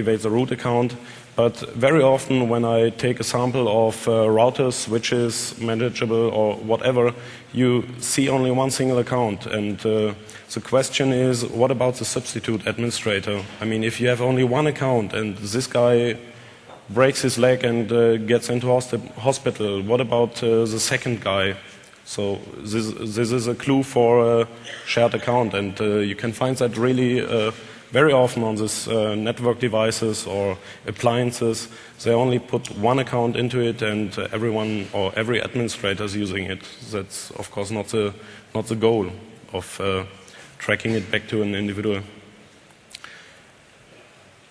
deactivate the root account. But very often when I take a sample of routers, switches, manageable or whatever, you see only one single account. And the question is, what about the substitute administrator? I mean, if you have only one account and this guy breaks his leg and gets into hospital, what about the second guy? So this is a clue for a shared account, and you can find that really very often on these network devices or appliances. They only put one account into it, and everyone or every administrator is using it. That's of course not the goal of tracking it back to an individual.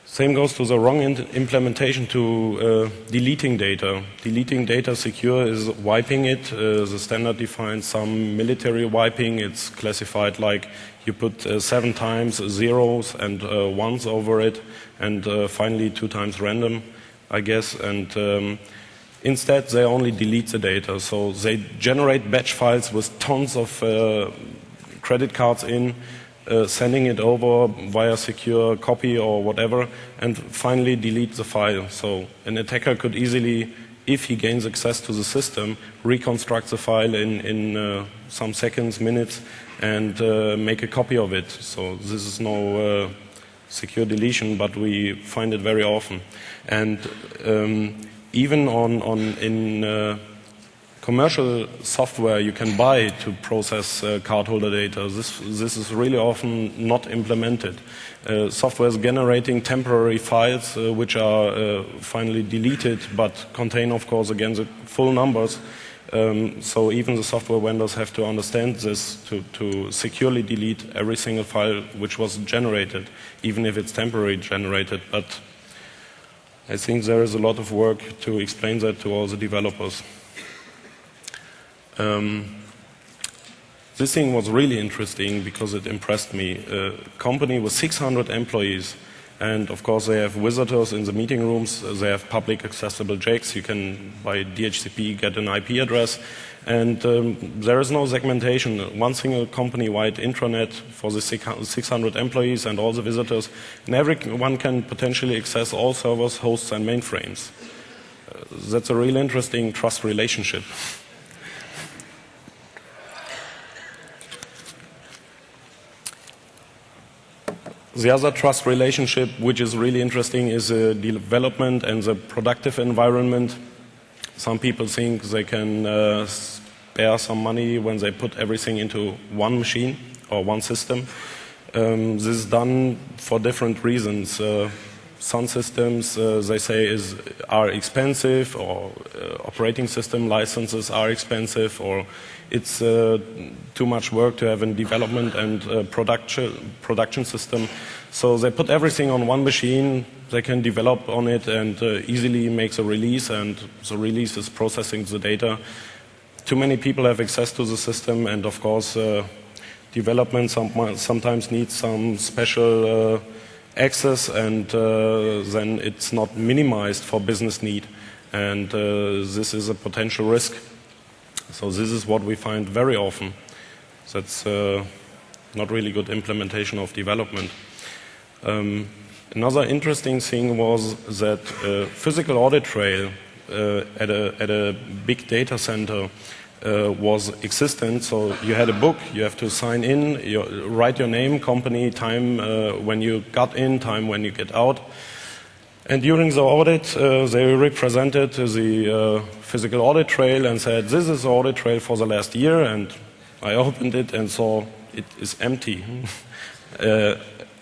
Same goes to the wrong implementation to deleting data. Deleting data secure is wiping it. The standard defines some military wiping. It's classified like you put 7 times zeros and ones over it, and finally 2 times random, I guess. And instead, they only delete the data. So they generate batch files with tons of credit cards in, sending it over via secure copy or whatever, and finally delete the file. So an attacker could easily, if he gains access to the system, reconstruct the file in some seconds, minutes, and make a copy of it. So this is no secure deletion, but we find it very often. And even in commercial software you can buy to process cardholder data, this is really often not implemented. Software is generating temporary files which are finally deleted, but contain, of course, again the full numbers. So even the software vendors have to understand this to securely delete every single file which was generated, even if it's temporarily generated. But I think there is a lot of work to explain that to all the developers. This thing was really interesting because it impressed me. A company with 600 employees, and of course they have visitors in the meeting rooms, they have public accessible JACs, you can by DHCP get an IP address, and there is no segmentation. One single company-wide intranet for the 600 employees and all the visitors, and everyone can potentially access all servers, hosts and mainframes. That's a really interesting trust relationship. The other trust relationship, which is really interesting, is the development and the productive environment. Some people think they can spare some money when they put everything into one machine or one system. This is done for different reasons. Some systems, they say, are expensive, or operating system licenses are expensive, or it's too much work to have a development and production system. So they put everything on one machine, they can develop on it and easily make a release, and the release is processing the data. Too many people have access to the system, and of course development sometimes needs some special access, and then it's not minimized for business need, and this is a potential risk. So this is what we find very often. That's not really good implementation of development. Another interesting thing was that physical audit trail at a big data center was existent. So you had a book, you have to sign in, you write your name, company, time when you got in, time when you get out. And during the audit, they represented the physical audit trail and said, this is the audit trail for the last year, and I opened it and saw it is empty.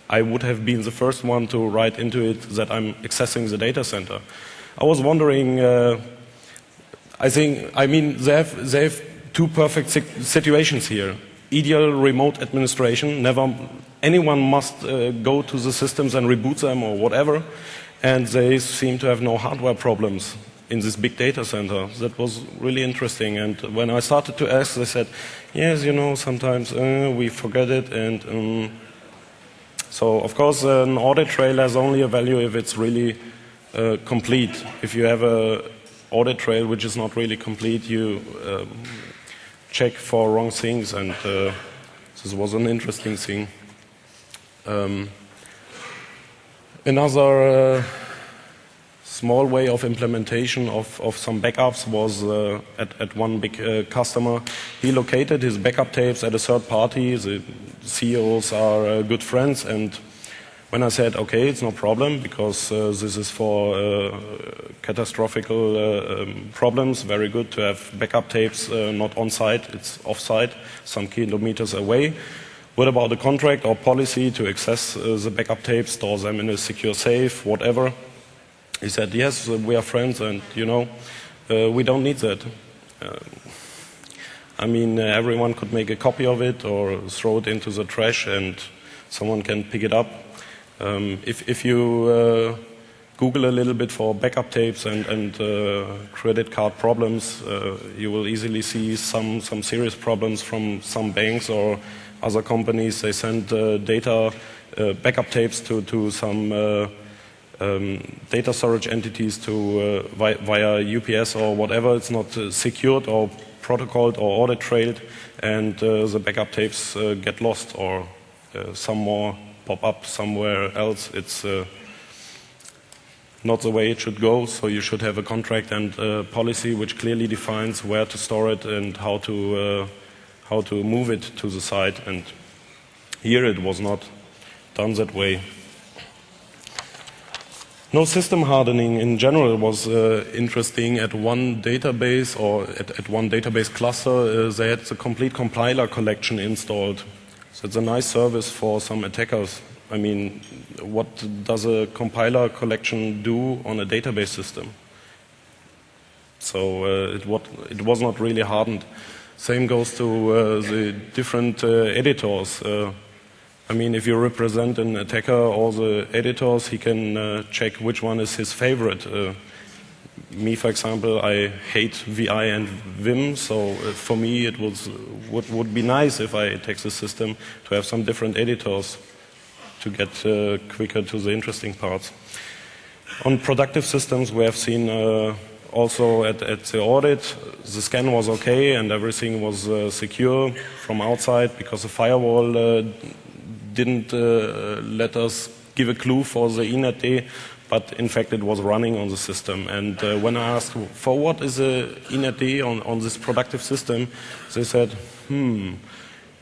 I would have been the first one to write into it that I'm accessing the data center. I was wondering, I mean, they have two perfect situations here. Ideal remote administration, never anyone must go to the systems and reboot them or whatever, and they seem to have no hardware problems in this big data center. That was really interesting, and when I started to ask, they said, yes, you know, sometimes we forget it, and so of course an audit trail has only a value if it's really complete. If you have a audit trail which is not really complete, you check for wrong things, and this was an interesting thing. Another small way of implementation of some backups was at one big customer. He located his backup tapes at a third party. The CEOs are good friends, and when I said, okay, it's no problem, because this is for catastrophic problems, very good to have backup tapes not on-site, it's off-site, some kilometers away. What about the contract or policy to access the backup tapes, store them in a secure safe, whatever? He said, yes, we are friends, and we don't need that. I mean, everyone could make a copy of it or throw it into the trash and someone can pick it up. If you Google a little bit for backup tapes and credit card problems, you will easily see some serious problems from some banks or other companies. They send data backup tapes to some data storage entities via UPS or whatever. It's not secured or protocoled or audit trailed, and the backup tapes get lost, or some more pop up somewhere else. It's not the way it should go, so you should have a contract and a policy which clearly defines where to store it and how to move it to the site, and here it was not done that way. No system hardening in general was interesting. At one database, or at one database cluster, they had the complete compiler collection installed. So it's a nice service for some attackers. I mean, what does a compiler collection do on a database system? So it was not really hardened. Same goes to the different editors. I mean, if you represent an attacker, all the editors, he can check which one is his favorite. Me, for example, I hate VI and Vim, so for me it would be nice if I attack the system to have some different editors to get quicker to the interesting parts. On productive systems, we have seen also at the audit, the scan was okay and everything was secure from outside, because the firewall didn't let us give a clue for the INetD, but in fact it was running on the system. And when I asked for what is the INetD on this productive system, they said,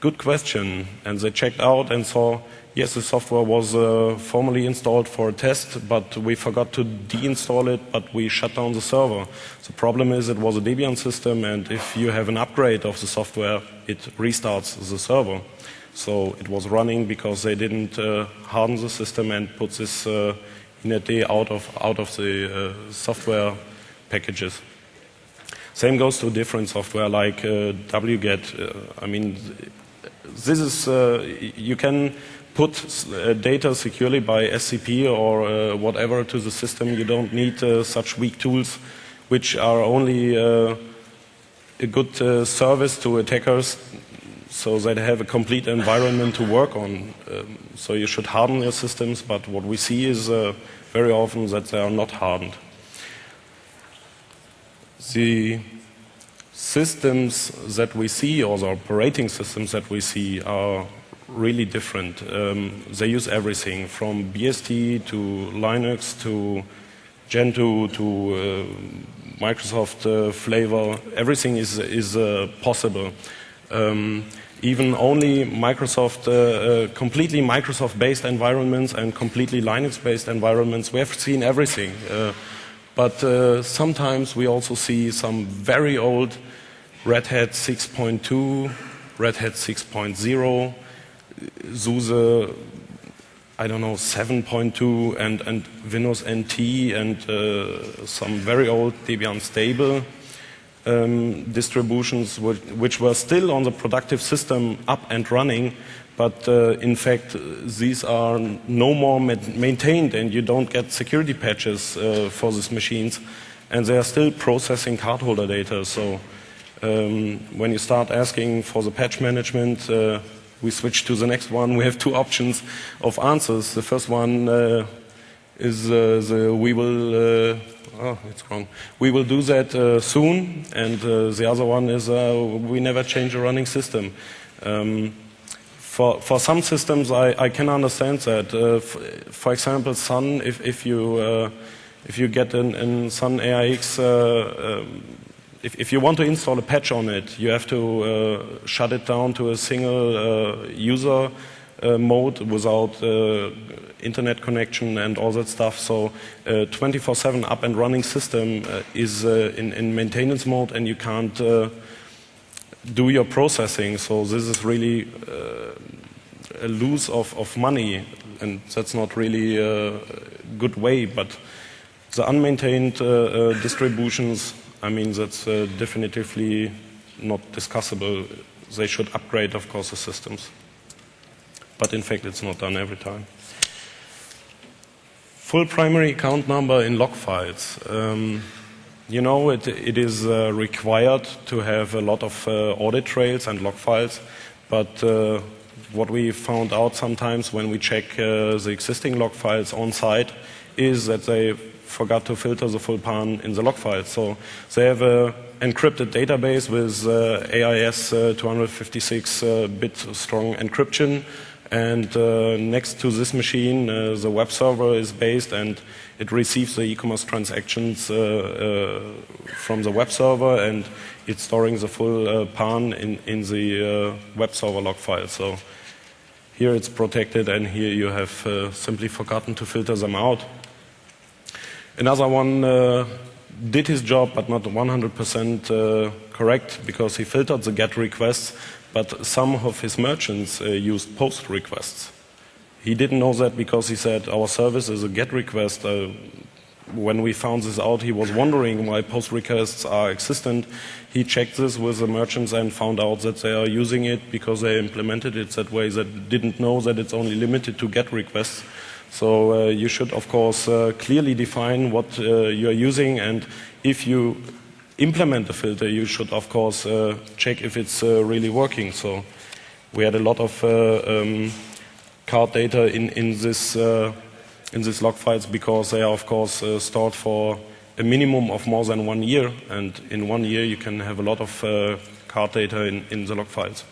good question. And they checked out and saw, yes, the software was formally installed for a test, but we forgot to deinstall it, but we shut down the server. The problem is it was a Debian system, and if you have an upgrade of the software, it restarts the server. So it was running because they didn't harden the system and put this INetD out of the software packages. Same goes to different software like wget. I mean, this is you can put data securely by SCP or whatever to the system. You don't need such weak tools, which are only a good service to attackers, so they have a complete environment to work on. So you should harden your systems, but what we see is very often that they are not hardened. The systems that we see, or the operating systems that we see, are really different. They use everything from BSD to Linux to Gentoo to Microsoft flavor. Everything is possible. Even only Microsoft, completely Microsoft-based environments and completely Linux-based environments. We have seen everything. But sometimes we also see some very old Red Hat 6.2, Red Hat 6.0, SUSE, I don't know, 7.2, and Windows NT, and some very old Debian stable distributions which were still on the productive system up and running, but in fact these are no more maintained, and you don't get security patches for these machines, and they are still processing cardholder data. So when you start asking for the patch management, we switch to the next one. We have two options of answers. The first one is we will do that soon, and the other one is we never change a running system. For some systems, I can understand that. For example, Sun, if you get in Sun AIX, if you want to install a patch on it, you have to shut it down to a single user mode without internet connection and all that stuff. So 24/7 up and running system is in maintenance mode, and you can't do your processing. So this is really a loss of money, and that's not really a good way. But the unmaintained distributions, I mean, that's definitively not discussable. They should upgrade, of course, the systems. But in fact, it's not done every time. Full primary account number in log files. You know, it is required to have a lot of audit trails and log files, but what we found out sometimes when we check the existing log files on site is that they forgot to filter the full PAN in the log files. So they have an encrypted database with AIS 256-bit strong encryption, and next to this machine the web server is based, and it receives the e-commerce transactions from the web server, and it's storing the full PAN in the web server log file. So here it's protected, and here you have simply forgotten to filter them out. Another one did his job, but not 100% correct, because he filtered the GET requests, but some of his merchants used POST requests. He didn't know that because he said our service is a GET request. When we found this out, he was wondering why POST requests are existent. He checked this with the merchants and found out that they are using it because they implemented it that way. That didn't know that it's only limited to GET requests. So you should, of course, clearly define what you are using, and if you implement the filter, you should, of course, check if it's really working. So we had a lot of card data in this log files, because they are, of course, stored for a minimum of more than 1 year, and in 1 year you can have a lot of card data in the log files.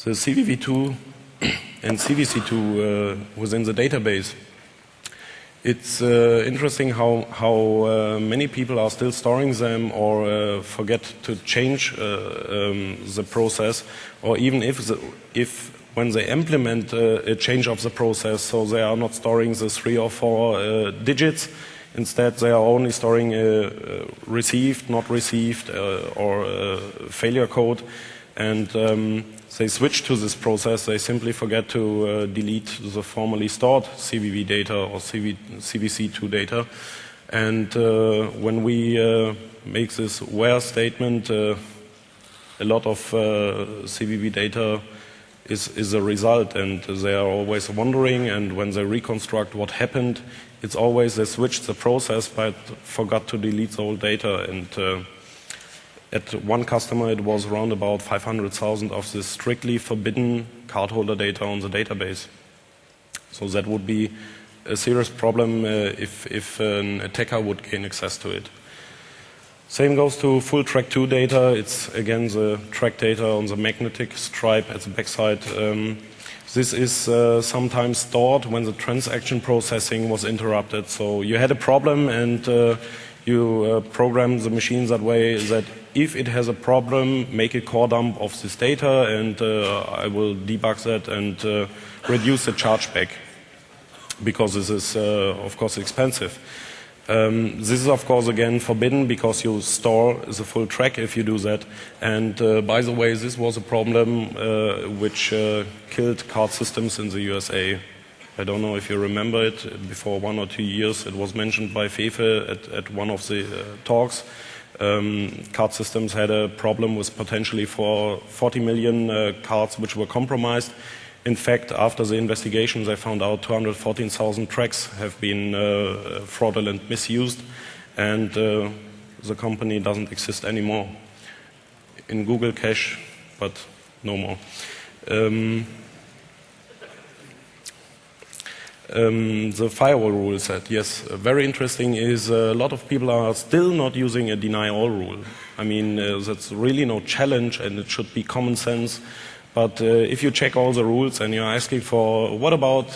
The CVV2 and CVC2 within the database. It's interesting how many people are still storing them, or forget to change the process, or even if when they implement a change of the process, so they are not storing the 3 or 4 digits. Instead, they are only storing received, not received, or failure code, and they switch to this process. They simply forget to delete the formerly stored CVV data or CVC2 data. And when we make this where statement, a lot of CVV data is a result, and they are always wondering, and when they reconstruct what happened, it's always they switched the process but forgot to delete the old data. And at one customer, it was around about 500,000 of this strictly forbidden cardholder data on the database. So that would be a serious problem if an attacker would gain access to it. Same goes to full track 2 data. It's again the track data on the magnetic stripe at the backside. This is sometimes stored when the transaction processing was interrupted. So you had a problem, and you program the machine that way that if it has a problem, make a core dump of this data, and I will debug that and reduce the chargeback, because this is, of course, expensive. This is, of course, again forbidden, because you store the full track if you do that. And by the way, this was a problem which killed card systems in the USA. I don't know if you remember it. Before 1 or 2 years, it was mentioned by Fefe at one of the talks. Card systems had a problem with potentially for 40 million cards which were compromised. In fact, after the investigation, they found out 214,000 tracks have been fraudulent misused, and the company doesn't exist anymore. In Google Cache, but no more. The firewall rule set, yes, very interesting is a lot of people are still not using a deny all rule. I mean, that's really no challenge, and it should be common sense. But if you check all the rules and you're asking for, what about